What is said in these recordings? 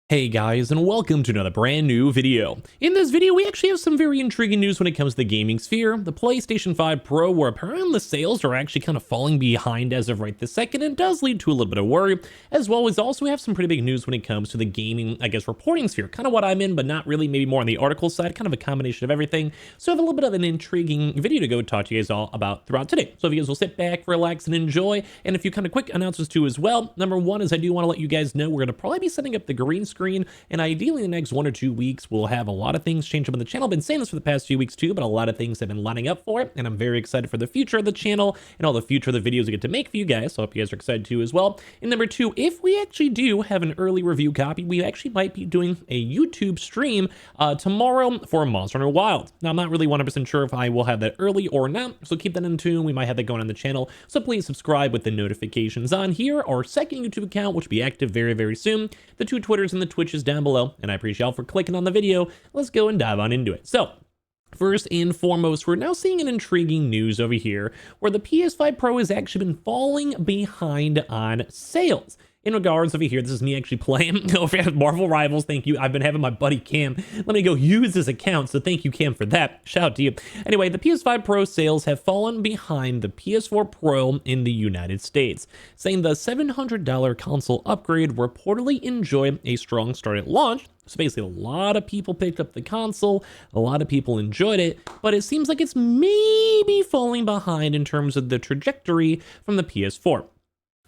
Hey guys, and welcome to another brand new video. In this video, we actually have some very intriguing news when it comes to the gaming sphere. The PlayStation 5 Pro, where apparently the sales are actually kind of falling behind as of right this second, and does lead to a little bit of worry, as well as also we have some pretty big news when it comes to the gaming, reporting sphere. Kind of what I'm in, but not really, maybe more on the article side, kind of a combination of everything. So I have a little bit of an intriguing video to go talk to you guys all about throughout today. So if you guys will sit back, relax, and enjoy, and a few kind of quick announcements too as well. Number one is I do want to let you guys know we're going to probably be setting up the green screen, and ideally in the next 1 or 2 weeks we'll have a lot of things change up on the channel. I've been saying this for the past few weeks too, but a lot of things have been lining up for it, and I'm very excited for the future of the channel and all the future of the videos we get to make for you guys. So I hope you guys are excited too as well. And number two, if we actually do have an early review copy, we actually might be doing a YouTube stream tomorrow for Monster Hunter Wilds. Now I'm not really 100% sure if I will have that early or not, so keep that in tune. We might have that going on the channel, so please subscribe with the notifications on here. Our second YouTube account, which will be active very, very soon. The 2 Twitters and the Twitches down below, and I appreciate y'all for clicking on the video. Let's go and dive on into it. So first and foremost, we're now seeing an intriguing news over here where the PS5 Pro has actually been falling behind on sales. In regards over here, this is me actually playing over at Marvel Rivals. Thank you. I've been having my buddy Cam let me go use his account, so thank you, Cam, for that. Shout out to you. Anyway, the PS5 Pro sales have fallen behind the PS4 Pro in the United States, saying the $700 console upgrade reportedly enjoyed a strong start at launch. So basically, a lot of people picked up the console, a lot of people enjoyed it, but it seems like it's maybe falling behind in terms of the trajectory from the PS4.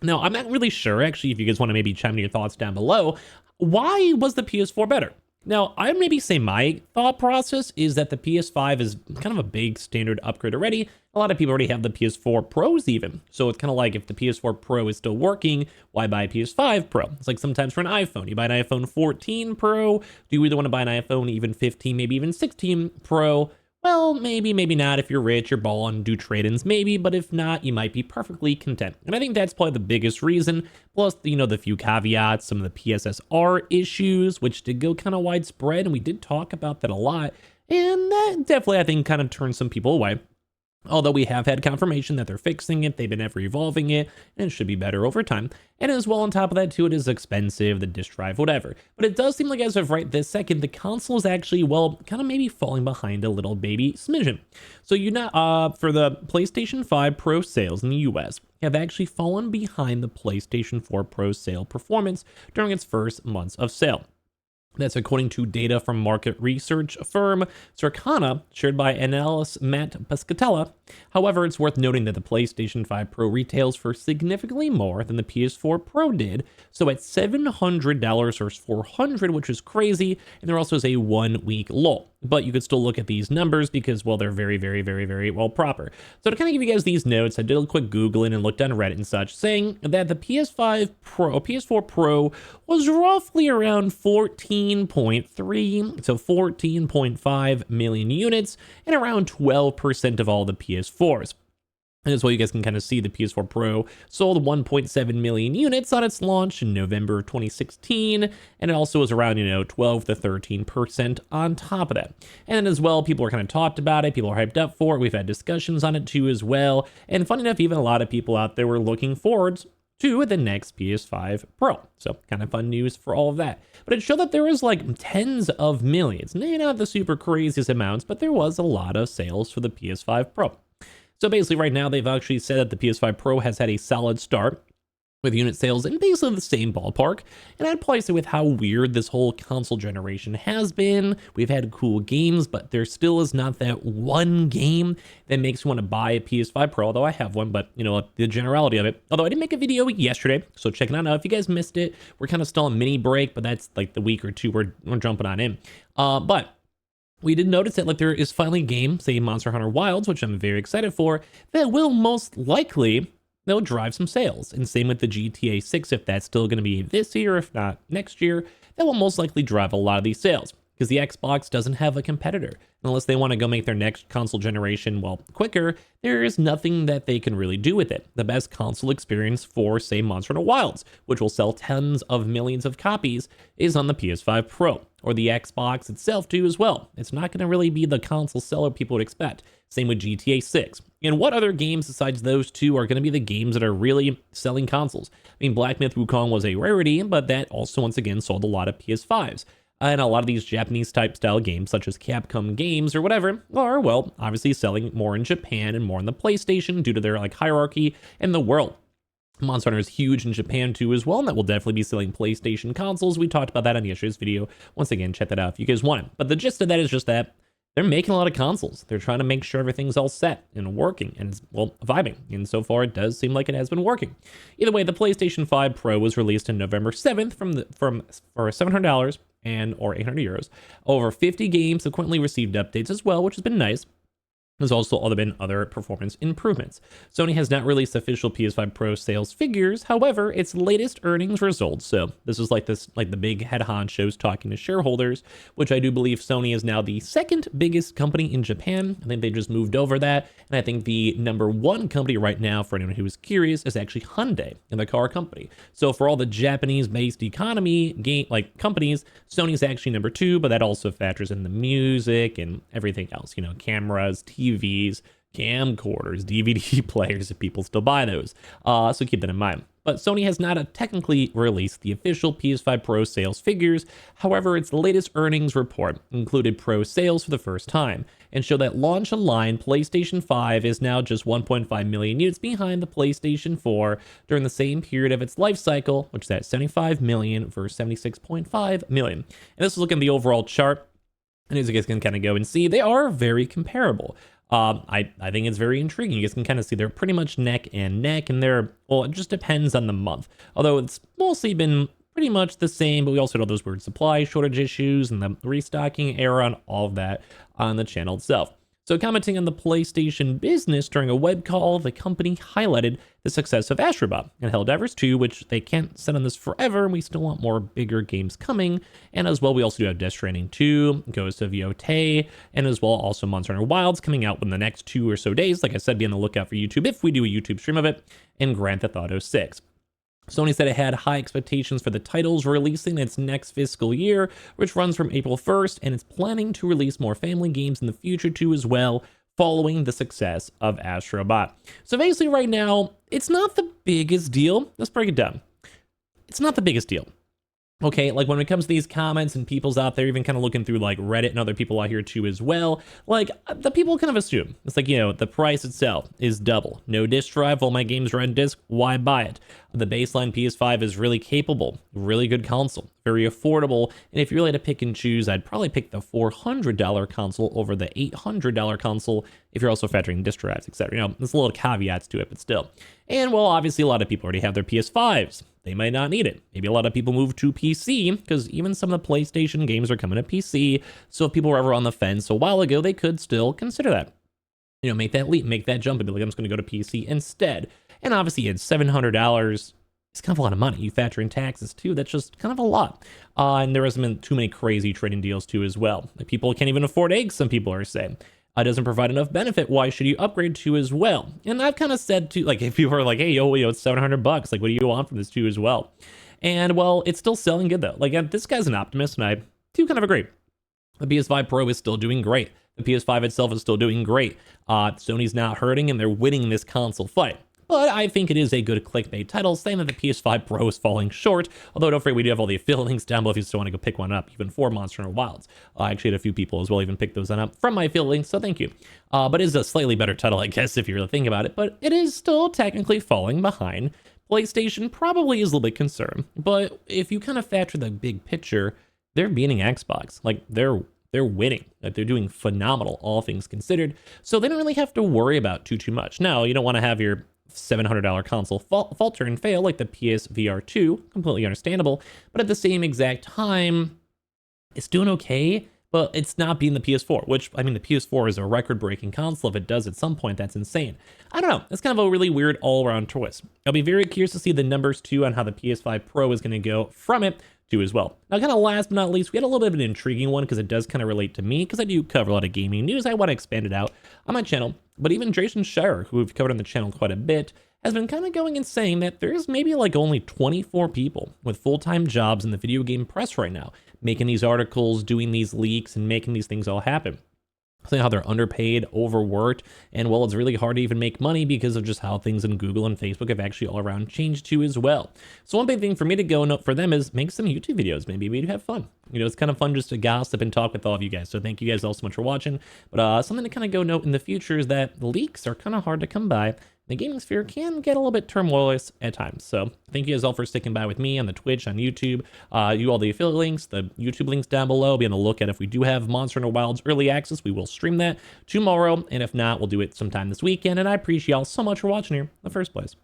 Now, I'm not really sure, actually, if you guys want to maybe chime in your thoughts down below, why was the PS4 better? Now, I'd maybe say my thought process is that the PS5 is kind of a big standard upgrade already. A lot of people already have the PS4 Pros even. So it's kind of like if the PS4 Pro is still working, why buy a PS5 Pro? It's like sometimes for an iPhone, you buy an iPhone 14 Pro. Do you either want to buy an iPhone even 15, maybe even 16 Pro? Well, maybe, maybe not. If you're rich, you're balling, do trade-ins, maybe, but if not, you might be perfectly content. And I think that's probably the biggest reason. Plus, the few caveats, some of the PSSR issues, which did go kind of widespread, and we did talk about that a lot. And that definitely, I think, kind of turned some people away. Although we have had confirmation that they're fixing it, they've been ever evolving it, and it should be better over time. And as well, on top of that too, it is expensive, the disk drive, whatever. But it does seem like as of right this second, the console is actually, well, kind of maybe falling behind a little baby smidgen. So for the PlayStation 5 Pro sales in the US have actually fallen behind the PlayStation 4 Pro sale performance during its first months of sale. That's according to data from market research firm Circana, shared by analyst Matt Pescatella. However, it's worth noting that the PlayStation 5 Pro retails for significantly more than the PS4 Pro did, so at $700 versus $400, which is crazy, and there also is a 1-week lull. But you could still look at these numbers because, well, they're very, very, very, very well proper. So to kind of give you guys these notes, I did a quick Googling and looked on Reddit and such, saying that the PS4 Pro was roughly around 14.3 to 14.5 million units, and around 12% of all the PS4s. And as well, you guys can kind of see the PS4 Pro sold 1.7 million units on its launch in November 2016, and it also was around, 12 to 13% on top of that. And then as well, people are kind of talked about it, people are hyped up for it, we've had discussions on it too as well, and funny enough, even a lot of people out there were looking forward to the next PS5 Pro. So kind of fun news for all of that. But it showed that there was like tens of millions, maybe not the super craziest amounts, but there was a lot of sales for the PS5 Pro. So basically right now they've actually said that the PS5 Pro has had a solid start with unit sales in basically the same ballpark. And I'd probably say with how weird this whole console generation has been, we've had cool games, but there still is not that one game that makes you want to buy a PS5 Pro, although I have one, but the generality of it. Although I did make a video yesterday, so check it out now. If you guys missed it, we're kind of still on mini break, but that's like the week or two we're jumping on in. But we did notice that there is finally a game, say Monster Hunter Wilds, which I'm very excited for, that will most likely, they'll drive some sales. And same with the GTA 6, if that's still going to be this year, if not next year, that will most likely drive a lot of these sales. Because the Xbox doesn't have a competitor. Unless they want to go make their next console generation, well, quicker, there is nothing that they can really do with it. The best console experience for, say, Monster Hunter Wilds, which will sell tens of millions of copies, is on the PS5 Pro. Or the Xbox itself, too, as well. It's not going to really be the console seller people would expect. Same with GTA 6. And what other games besides those two are going to be the games that are really selling consoles? I mean, Black Myth Wukong was a rarity, but that also once again sold a lot of PS5s. And a lot of these Japanese type style games, such as Capcom games or whatever, are, well, obviously selling more in Japan and more on the PlayStation due to their like hierarchy in the world. Monster Hunter is huge in Japan too as well, and that will definitely be selling PlayStation consoles. We talked about that on yesterday's video. Once again, check that out if you guys want it. But the gist of that is just that they're making a lot of consoles. They're trying to make sure everything's all set and working and, well, vibing. And so far, it does seem like it has been working. Either way, the PlayStation 5 Pro was released on November 7th for $700 or 800 euros. Over 50 games subsequently received updates as well, which has been nice. There's also been other performance improvements. Sony has not released official PS5 Pro sales figures, however, its latest earnings results. So this is like the big head honchos talking to shareholders, which I do believe Sony is now the second biggest company in Japan. I think they just moved over that. And I think the number one company right now, for anyone who is curious, is actually Hyundai, and the car company. So for all the Japanese-based economy companies, Sony's actually number two, but that also factors in the music and everything else, you know, cameras, TVs, camcorders, DVD players, if people still buy those. So keep that in mind. But Sony has not technically released the official PS5 Pro sales figures. However, its latest earnings report included Pro sales for the first time and showed that launch-line PlayStation 5 is now just 1.5 million units behind the PlayStation 4 during the same period of its life cycle, which is at 75 million versus 76.5 million. And this is looking at the overall chart. And as you guys can kind of go and see, they are very comparable. I think it's very intriguing. You guys can kind of see they're pretty much neck and neck, and well, it just depends on the month. Although it's mostly been pretty much the same, but we also know those weird supply shortage issues and the restocking era and all of that on the channel itself. So commenting on the PlayStation business during a web call, the company highlighted the success of Astrobot and Helldivers 2, which they can't sit on this forever, and we still want more bigger games coming. And as well, we also do have Death Stranding 2, Ghost of Yotei, and as well also Monster Hunter Wilds coming out in the next 2 or so days. Like I said, be on the lookout for YouTube if we do a YouTube stream of it, and Grand Theft Auto 6. Sony said it had high expectations for the titles releasing its next fiscal year, which runs from April 1st, and it's planning to release more family games in the future too as well, following the success of Astrobot. So basically right now, it's not the biggest deal. Let's break it down. It's not the biggest deal. Okay, like when it comes to these comments and people's out there, even kind of looking through like Reddit and other people out here too as well, like the people kind of assume it's like, you know, the price itself is double. No disk drive, all my games are on disk, why buy it? The baseline PS5 is really capable, really good console, very affordable, and if you really had to pick and choose, I'd probably pick the $400 console over the $800 console if you're also factoring disk drives, etc. You know, there's a little caveats to it, but still. And well, obviously a lot of people already have their PS5s. They might not need it. Maybe a lot of people move to PC because even some of the PlayStation games are coming to PC. So if people were ever on the fence a while ago, they could still consider that. You know, make that leap, make that jump and be like, I'm just going to go to PC instead. And obviously it's $700. It's kind of a lot of money. You factor in taxes too. That's just kind of a lot. And there hasn't been too many crazy trading deals too as well. Like people can't even afford eggs, some people are saying. Doesn't provide enough benefit. Why should you upgrade to as well? And I've kind of said to, like, if people are like, hey, yo, it's $700, like, what do you want from this too as well? And well, it's still selling good though. Like, this guy's an optimist, and I do kind of agree. The PS5 Pro is still doing great. The PS5 itself is still doing great. Sony's not hurting, and they're winning this console fight. But I think it is a good clickbait title saying that the PS5 Pro is falling short. Although don't forget, we do have all the affiliate links down below if you still want to go pick one up, even for Monster Hunter Wilds. I actually had a few people as well even pick those up from my affiliate links, so thank you. But it is a slightly better title, I guess, if you really think about it. But it is still technically falling behind. PlayStation probably is a little bit concerned. But if you kind of factor the big picture, they're beating Xbox. Like, they're winning. Like, they're doing phenomenal, all things considered. So they don't really have to worry about too much. Now, you don't want to have your $700 console falter and fail like the PSVR 2, completely understandable, but at the same exact time, it's doing okay, but it's not being the PS4, which, I mean, the PS4 is a record-breaking console. If it does at some point, that's insane. I don't know. It's kind of a really weird all-around twist. I'll be very curious to see the numbers, too, on how the PS5 Pro is going to go from it, too, as well. Now, kind of last but not least, we had a little bit of an intriguing one because it does kind of relate to me because I do cover a lot of gaming news. I want to expand it out on my channel. But even Jason Schreier, who we've covered on the channel quite a bit, has been kind of going and saying that there's maybe like only 24 people with full-time jobs in the video game press right now, making these articles, doing these leaks, and making these things all happen. how they're underpaid, overworked, and well, it's really hard to even make money because of just how things in Google and Facebook have actually all around changed too as well. So one big thing for me to go note for them is make some YouTube videos. Maybe we have fun. You know, it's kind of fun just to gossip and talk with all of you guys. So thank you guys all so much for watching. But something to kind of go note in the future is that leaks are kind of hard to come by. The gaming sphere can get a little bit turmoilous at times. So thank you guys all for sticking by with me on the Twitch, on YouTube. You all the affiliate links, the YouTube links down below. Be on the lookout if we do have Monster Hunter Wilds early access. We will stream that tomorrow. And if not, we'll do it sometime this weekend. And I appreciate y'all so much for watching here in the first place.